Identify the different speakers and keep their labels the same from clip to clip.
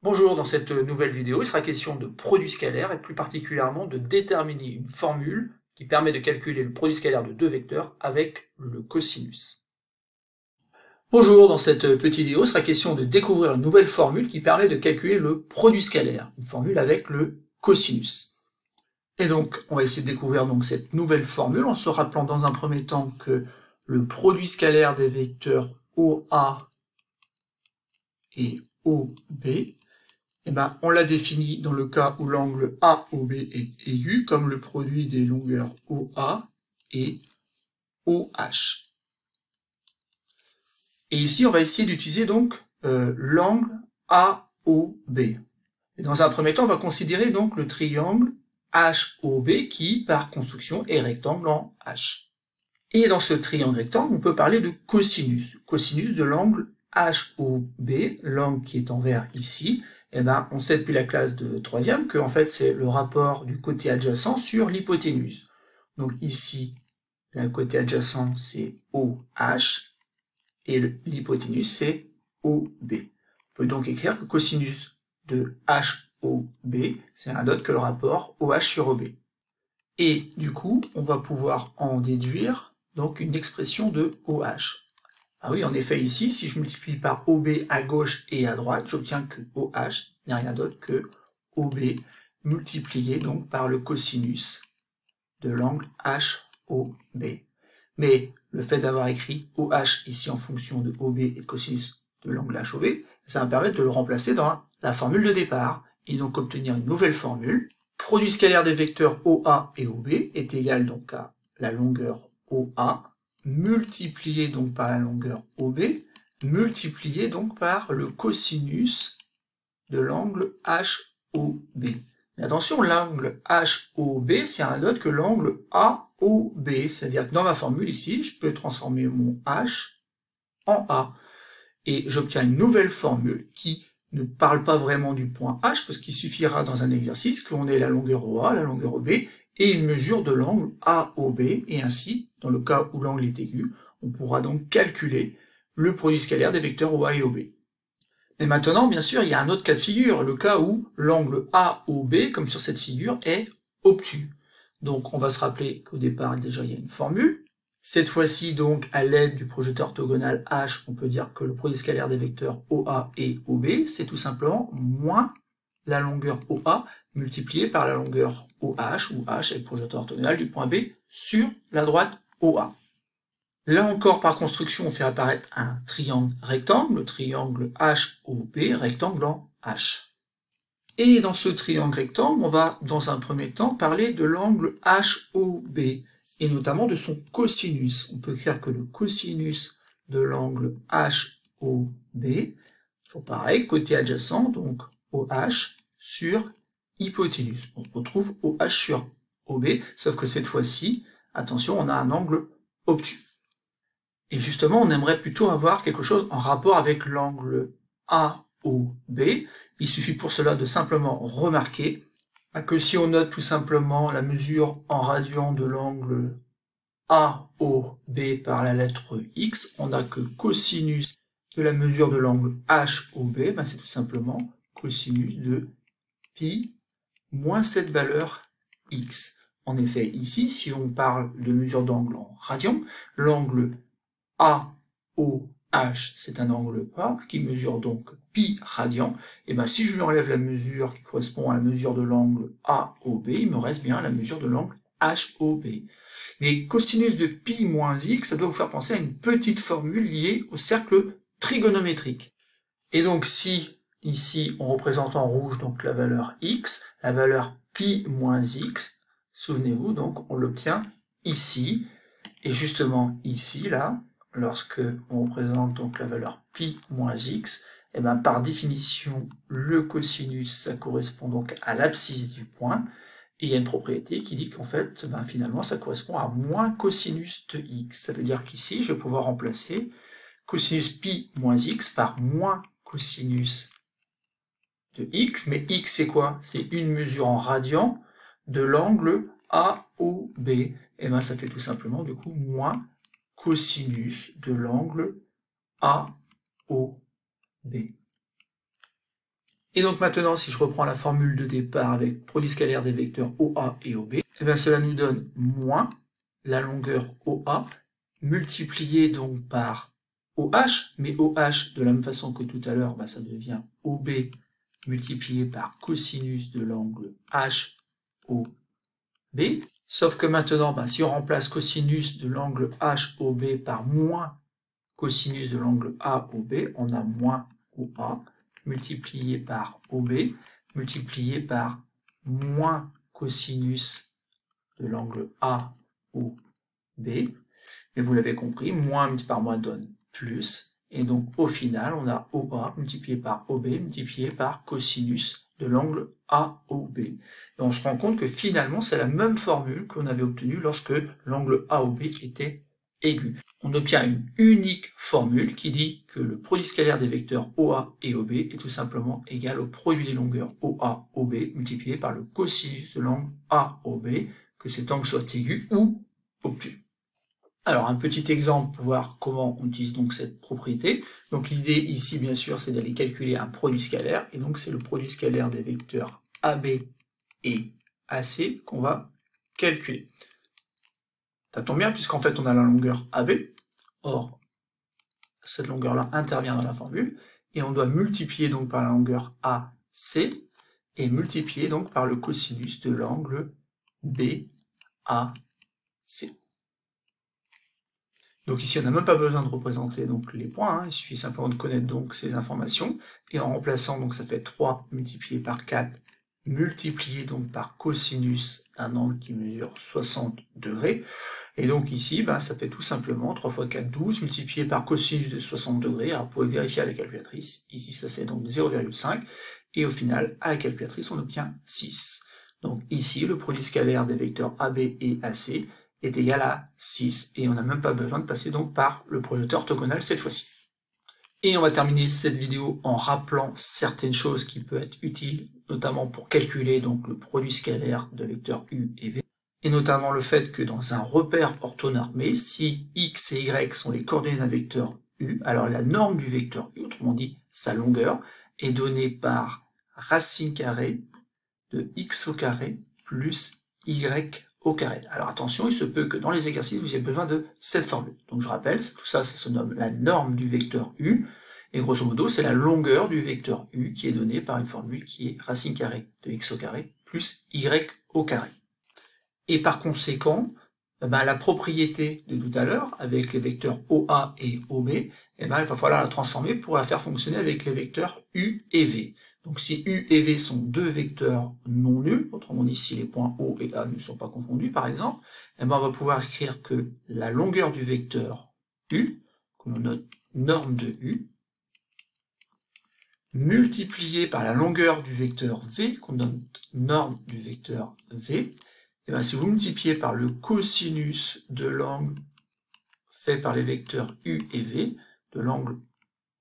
Speaker 1: Bonjour, dans cette nouvelle vidéo, il sera question de produit scalaire et plus particulièrement de déterminer une formule qui permet de calculer le produit scalaire de deux vecteurs avec le cosinus. Bonjour, dans cette petite vidéo, il sera question de découvrir une nouvelle formule qui permet de calculer le produit scalaire, une formule avec le cosinus. Et donc, on va essayer de découvrir donc cette nouvelle formule en se rappelant dans un premier temps que le produit scalaire des vecteurs OA et OB, on l'a défini dans le cas où l'angle AOB est aigu, comme le produit des longueurs OA et OH. Et ici, on va essayer d'utiliser donc l'angle AOB. Et dans un premier temps, on va considérer donc le triangle HOB qui, par construction, est rectangle en H. Et dans ce triangle rectangle, on peut parler de cosinus, cosinus de l'angle HOB, l'angle qui est en vert ici. On sait depuis la classe de troisième que en fait c'est le rapport du côté adjacent sur l'hypoténuse. Donc ici, le côté adjacent c'est OH et l'hypoténuse c'est OB. On peut donc écrire que cosinus de HOB c'est rien d'autre que le rapport OH sur OB. Et du coup, on va pouvoir en déduire donc une expression de OH. Ah oui, en effet, ici, si je multiplie par OB à gauche et à droite, j'obtiens que OH n'est rien d'autre que OB multiplié donc par le cosinus de l'angle HOB. Mais le fait d'avoir écrit OH ici en fonction de OB et de cosinus de l'angle HOB, ça va me permettre de le remplacer dans la formule de départ et donc obtenir une nouvelle formule. Produit scalaire des vecteurs OA et OB est égal donc à la longueur OA multiplié donc par la longueur OB, multiplié donc par le cosinus de l'angle HOB. Mais attention, l'angle HOB, c'est rien d'autre que l'angle AOB, c'est-à-dire que dans ma formule ici, je peux transformer mon H en A. Et j'obtiens une nouvelle formule qui ne parle pas vraiment du point H, parce qu'il suffira dans un exercice qu'on ait la longueur OA, la longueur OB, et une mesure de l'angle AOB, et ainsi, dans le cas où l'angle est aigu, on pourra donc calculer le produit scalaire des vecteurs OA et OB. Mais maintenant, bien sûr, il y a un autre cas de figure, le cas où l'angle AOB, comme sur cette figure, est obtus. Donc on va se rappeler qu'au départ, déjà, il y a une formule. Cette fois-ci, donc, à l'aide du projeteur orthogonal H, on peut dire que le produit scalaire des vecteurs OA et OB, c'est tout simplement moins la longueur OA multipliée par la longueur OH, où H est le projeteur orthogonal du point B sur la droite OA. Là encore, par construction, on fait apparaître un triangle rectangle, le triangle HOB, rectangle en H. Et dans ce triangle rectangle, on va, dans un premier temps, parler de l'angle HOB, et notamment de son cosinus. On peut écrire que le cosinus de l'angle HOB, toujours pareil, côté adjacent, donc OH sur hypoténuse. On retrouve OH sur OB, sauf que cette fois-ci, attention, on a un angle obtus. Et justement, on aimerait plutôt avoir quelque chose en rapport avec l'angle AOB. Il suffit pour cela de simplement remarquer que si on note tout simplement la mesure en radian de l'angle AOB par la lettre X, on n'a que cosinus de la mesure de l'angle HOB, c'est tout simplement cosinus de pi moins cette valeur X. En effet, ici, si on parle de mesure d'angle en radian, l'angle AOH, c'est un angle plat qui mesure donc pi radian. Et si je lui enlève la mesure qui correspond à la mesure de l'angle AOB, il me reste bien la mesure de l'angle HOB. Mais cosinus de pi moins x, ça doit vous faire penser à une petite formule liée au cercle trigonométrique. Et donc si, ici, on représente en rouge donc la valeur x, la valeur pi moins x, souvenez-vous, donc on l'obtient ici, et justement ici, là, lorsque on représente donc la valeur pi moins x, par définition, le cosinus, ça correspond donc à l'abscisse du point, et il y a une propriété qui dit qu'en fait, finalement, ça correspond à moins cosinus de x. Ça veut dire qu'ici, je vais pouvoir remplacer cosinus pi moins x par moins cosinus de x. Mais x, c'est quoi? C'est une mesure en radian de l'angle AOB. Et ça fait tout simplement, du coup, moins cosinus de l'angle AOB. Et donc maintenant, si je reprends la formule de départ avec produit scalaire des vecteurs OA et OB, eh bien cela nous donne moins la longueur OA multiplié donc par OH, mais OH de la même façon que tout à l'heure, bah, ça devient OB multiplié par cosinus de l'angle HOB. Sauf que maintenant, bah, si on remplace cosinus de l'angle HOB par moins cosinus de l'angle AOB, on a moins OA multiplié par OB multiplié par moins cosinus de l'angle AOB. Mais vous l'avez compris, moins multiplié par moins donne plus. Et donc au final, on a OA multiplié par OB multiplié par cosinus de l'angle AOB. Et on se rend compte que finalement, c'est la même formule qu'on avait obtenue lorsque l'angle AOB était aigu. On obtient une unique formule qui dit que le produit scalaire des vecteurs OA et OB est tout simplement égal au produit des longueurs OA-OB multiplié par le cosinus de l'angle AOB, que cet angle soit aigu ou obtus. Alors un petit exemple pour voir comment on utilise donc cette propriété. Donc l'idée ici bien sûr c'est d'aller calculer un produit scalaire, et donc c'est le produit scalaire des vecteurs AB et AC qu'on va calculer. Ça tombe bien puisqu'en fait on a la longueur AB, or cette longueur-là intervient dans la formule, et on doit multiplier donc par la longueur AC, et multiplier donc par le cosinus de l'angle BAC. Donc ici on n'a même pas besoin de représenter donc les points, hein, il suffit simplement de connaître donc ces informations, et en remplaçant, donc ça fait 3 multiplié par 4, multiplié donc par cosinus d'un angle qui mesure 60 degrés, et donc ici, bah, ça fait tout simplement 3 fois 4, 12, multiplié par cosinus de 60 degrés. Alors vous pouvez vérifier à la calculatrice, ici ça fait donc 0,5, et au final, à la calculatrice, on obtient 6. Donc ici, le produit scalaire des vecteurs AB et AC est égal à 6, et on n'a même pas besoin de passer donc par le projecteur orthogonal cette fois-ci. Et on va terminer cette vidéo en rappelant certaines choses qui peuvent être utiles, notamment pour calculer donc le produit scalaire de vecteurs U et V. Et notamment le fait que dans un repère orthonormé, si x et y sont les coordonnées d'un vecteur u, alors la norme du vecteur u, autrement dit sa longueur, est donnée par racine carrée de x au carré plus y au carré. Alors attention, il se peut que dans les exercices, vous ayez besoin de cette formule. Donc je rappelle, tout ça, ça se nomme la norme du vecteur u, et grosso modo, c'est la longueur du vecteur u qui est donnée par une formule qui est racine carrée de x au carré plus y au carré. Et par conséquent, la propriété de tout à l'heure, avec les vecteurs OA et OB, il va falloir la transformer pour la faire fonctionner avec les vecteurs U et V. Donc si U et V sont deux vecteurs non nuls, autrement dit si les points O et A ne sont pas confondus par exemple, on va pouvoir écrire que la longueur du vecteur U, que l'on note norme de U, multipliée par la longueur du vecteur V, qu'on donne norme du vecteur V, et bien, si vous multipliez par le cosinus de l'angle fait par les vecteurs U et V, de l'angle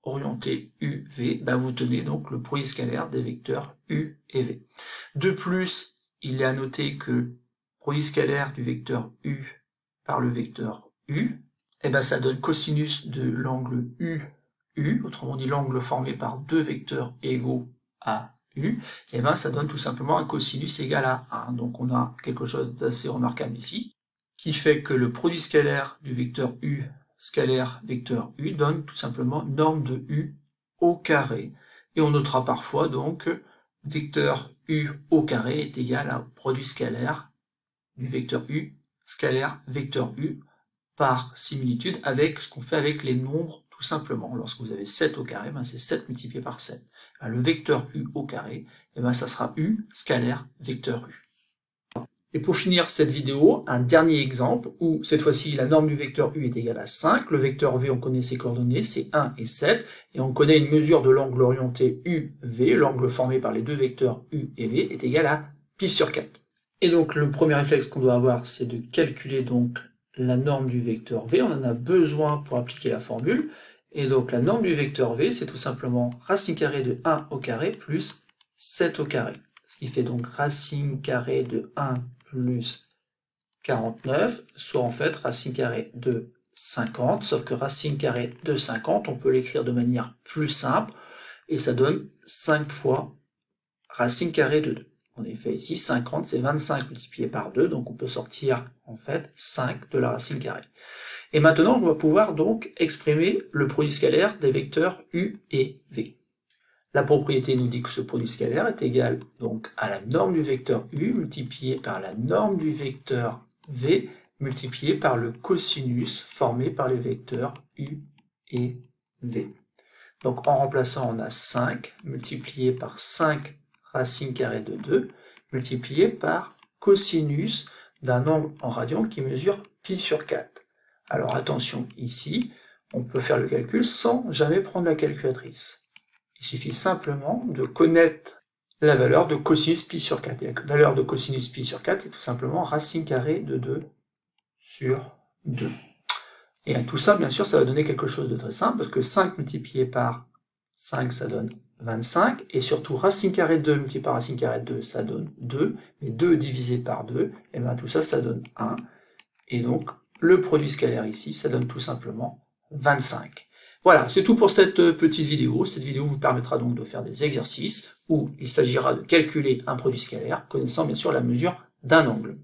Speaker 1: orienté UV, vous tenez donc le produit scalaire des vecteurs U et V. De plus, il est à noter que le produit scalaire du vecteur U par le vecteur U, ça donne cosinus de l'angle UU, autrement dit l'angle formé par deux vecteurs égaux à U, ça donne tout simplement un cosinus égal à 1. Donc on a quelque chose d'assez remarquable ici, qui fait que le produit scalaire du vecteur U, scalaire vecteur U, donne tout simplement norme de U au carré. Et on notera parfois donc vecteur U au carré est égal au produit scalaire du vecteur U, scalaire vecteur U, par similitude avec ce qu'on fait avec les nombres tout simplement. Lorsque vous avez 7 au carré, c'est 7 multiplié par 7. Le vecteur U au carré, ça sera U scalaire vecteur U. Et pour finir cette vidéo, un dernier exemple où cette fois-ci la norme du vecteur U est égale à 5, le vecteur V on connaît ses coordonnées, c'est 1 et 7, et on connaît une mesure de l'angle orienté UV, l'angle formé par les deux vecteurs U et V est égal à pi sur 4. Et donc le premier réflexe qu'on doit avoir, c'est de calculer donc la norme du vecteur V, on en a besoin pour appliquer la formule, et donc la norme du vecteur V, c'est tout simplement racine carrée de 1 au carré plus 7 au carré. Ce qui fait donc racine carrée de 1 plus 49, soit en fait racine carrée de 50, sauf que racine carrée de 50, on peut l'écrire de manière plus simple, et ça donne 5 fois racine carrée de 2. En effet, ici, 50, c'est 25 multiplié par 2, donc on peut sortir, en fait, 5 de la racine carrée. Et maintenant, on va pouvoir donc exprimer le produit scalaire des vecteurs U et V. La propriété nous dit que ce produit scalaire est égal donc à la norme du vecteur U multiplié par la norme du vecteur V multiplié par le cosinus formé par les vecteurs U et V. Donc en remplaçant, on a 5 multiplié par 5 racine carrée de 2 multiplié par cosinus d'un angle en radian qui mesure pi sur 4. Alors attention, ici, on peut faire le calcul sans jamais prendre la calculatrice. Il suffit simplement de connaître la valeur de cosinus pi sur 4. Et la valeur de cosinus pi sur 4, c'est tout simplement racine carrée de 2 sur 2. Et tout ça, bien sûr, ça va donner quelque chose de très simple, parce que 5 multiplié par 5, ça donne 25, et surtout racine carrée de 2 multiplié par racine carrée de 2, ça donne 2, mais 2 divisé par 2, et bien tout ça, ça donne 1. Et donc, le produit scalaire ici, ça donne tout simplement 25. Voilà, c'est tout pour cette petite vidéo. Cette vidéo vous permettra donc de faire des exercices où il s'agira de calculer un produit scalaire, connaissant bien sûr la mesure d'un angle.